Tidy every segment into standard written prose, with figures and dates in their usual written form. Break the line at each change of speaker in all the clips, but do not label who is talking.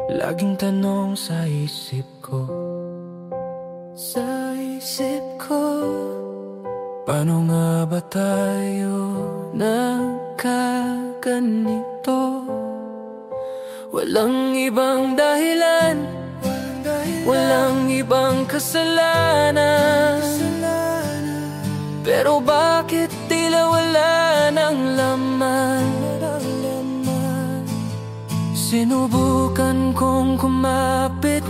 Laging tanong sa isip ko, paano nga ba tayo nagkaganito? Walang ibang dahilan, walang ibang kasalanan, pero bakit tila wala ng laman? Sinubukan kong kumapit,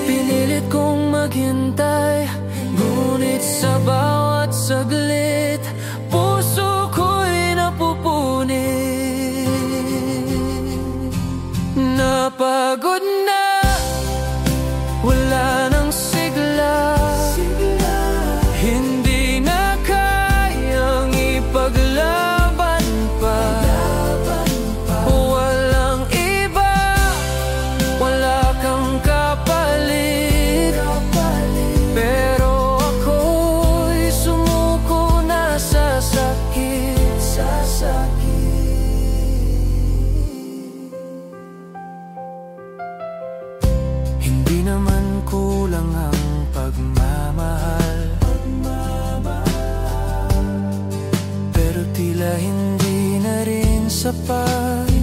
pinilit kong maghintay, ngunit sa bawat saglit, puso ko'y napupunit. Napagod na, wala nang sigla, hindi na kayang ipaglaban pa. Walang iba, wala kang kapalit, pero ako'y sumuko na sa sakit. Hindi naman kulang ang pagmamahal, pero tila hindi na rin sapat.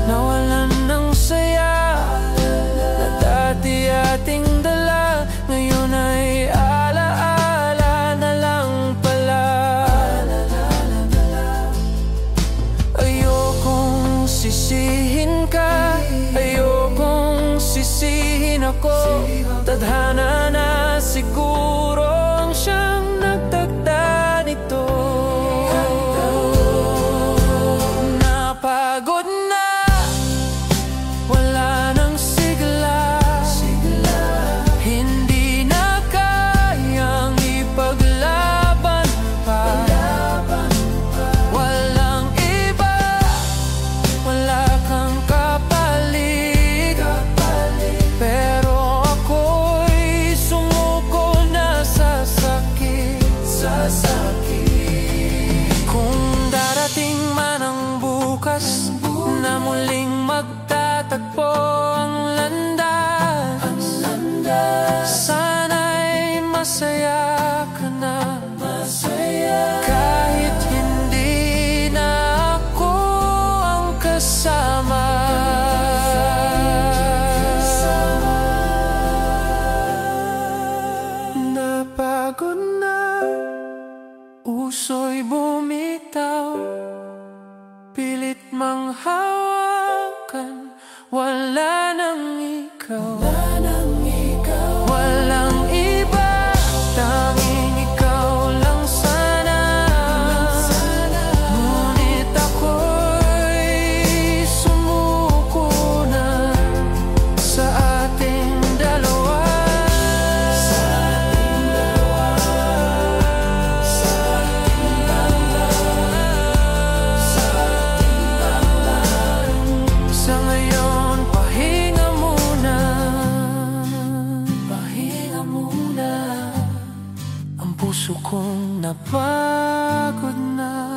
Nawalan ng saya na dati ating dala, ngayon ay alaala na lang pala. Ayokong sisihin ka, ayokong sisihin ako. Tadhana na siguro ang siyang nagtagda nito. Napagod na, wala nang sigla, hindi na kayang ipaglaban pa. Walang iba, wala kang kapalit, pero ako'y sumuko na sa sakit. Kung darating man ang bukas na muling magtatagpo ang landas, sana'y masaya ka na, kahit hindi na ako ang kasama. Napagod na, uso'y bumitaw, pilit mang hawakan, wala nang ikaw. Walang iba, tanging ikaw lang sana. Ngunit ako'y sumuko na sa ating dalawa. Sa ngayon, pahinga muna, ang puso kong napagod na.